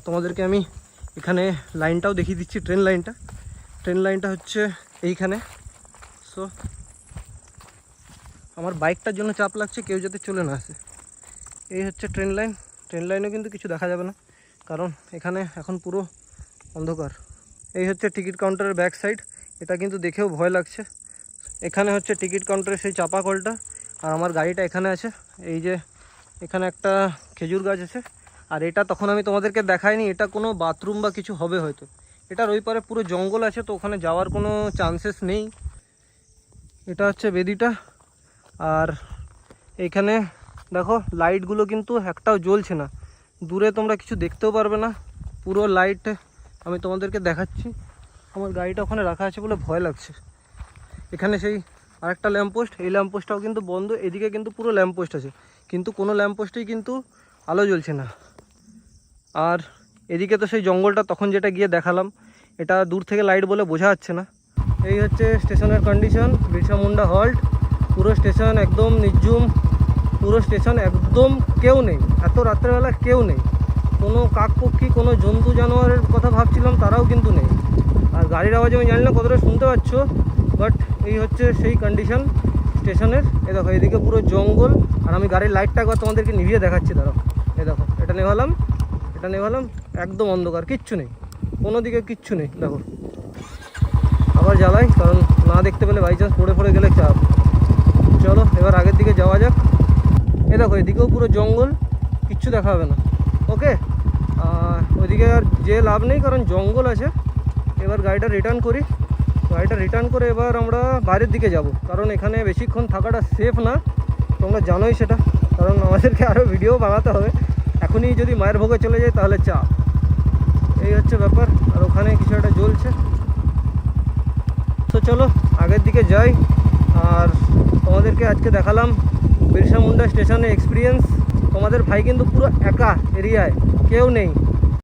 তোমাদেরকে আমি এখানে লাইনটাও দেখিয়ে দিচ্ছি। ট্রেন লাইনটা হচ্ছে এইখানে। সো আমার বাইকটার জন্য চাপ লাগছে কেউ যাতে চলে না আসে। এই হচ্ছে ট্রেন লাইনে কিন্তু কিছু দেখা যাবে না, কারণ এখানে এখন পুরো অন্ধকার। এই হচ্ছে টিকিট কাউন্টারের ব্যাক সাইড। এটা কিন্তু দেখেও ভয় লাগছে। এখানে হচ্ছে টিকিট কাউন্টারের সেই চাপা কলটা, আর আমার গাড়িটা এখানে আছে। এই যে এখানে একটা খেজুর গাছ আছে। আর এটা তখন আমি তোমাদেরকে দেখাইনি, এটা কোনো বাথরুম বা কিছু হবে হয়তো। এটার ওই পারে পুরো জঙ্গল আছে, তো ওখানে যাওয়ার কোনো চান্সেস নেই। এটা হচ্ছে বেদিটা। আর এইখানে দেখো লাইটগুলো কিন্তু একটাও জ্বলছে না, দূরে তোমরা কিছু দেখতেও পারবে না। পুরো লাইট আমি তোমাদেরকে দেখাচ্ছি। আমার গাড়িটা ওখানে রাখা আছে বলে ভয় লাগছে। এখানে সেই আরেকটা ল্যাম্পপোস্ট, এই ল্যাম্পপোস্টটাও কিন্তু বন্ধ। এদিকে কিন্তু পুরো ল্যাম্পপোস্ট আছে, কিন্তু কোনো ল্যাম্পপোস্টেই কিন্তু আলো জ্বলছে না। আর এদিকে তো সেই জঙ্গলটা তখন যেটা গিয়ে দেখালাম, এটা দূর থেকে লাইট বলে বোঝা যাচ্ছে না। এই হচ্ছে স্টেশনের কন্ডিশন, বিরসা মুন্ডা হল্ট। পুরো স্টেশন একদম নির্জুম, পুরো স্টেশন একদম কেউ নেই। এত রাত্রেবেলা কেউ নেই, কোনো কাকপক্ষী কোনো জন্তু জানোয়ারের কথা ভাবছিলাম তারাও কিন্তু নেই। আর গাড়ির আওয়াজ আমি জানি না কতটা শুনতে পাচ্ছ, বাট এই হচ্ছে সেই কন্ডিশন স্টেশনের। এ দেখো এদিকে পুরো জঙ্গল, আর আমি গাড়ির লাইটটা একবার তোমাদেরকে নিভিয়ে দেখাচ্ছি। দাঁড়াও, এই দেখো এটা নেভালাম, একদম অন্ধকার, কিচ্ছু নেই, কোনো দিকে কিচ্ছু নেই। দেখো আবার জ্বালাই, কারণ না দেখতে পেলে বাই চান্স পড়ে গেলে চাপ। চলো এবার আগের দিকে যাওয়া যাক। এ দেখো এদিকেও পুরো জঙ্গল, কিচ্ছু দেখা হবে না। ওকে, ওইদিকে আর যে লাভ নেই, কারণ জঙ্গল আছে। এবার গাড়িটা রিটার্ন করি। গাড়িটা রিটার্ন করে এবার আমরা বাইরের দিকে যাব, কারণ এখানে বেশিক্ষণ থাকাটা সেফ না, তোমরা জানোই সেটা। কারণ আমাদেরকে আরও ভিডিও বানাতে হবে, এখনই যদি মায়ের ভোগে চলে যায় তাহলে চাপ। এই হচ্ছে ব্যাপার। আর ওখানে কিছু একটা জ্বলছে। তো চলো আগের দিকে যাই। আর তোমাদেরকে আজকে দেখালাম বিরসা মুন্ডা স্টেশনে এক্সপিরিয়েন্স। তোমাদের ভাই কিন্তু পুরো একা এরিয়ায়, কেউ নেই।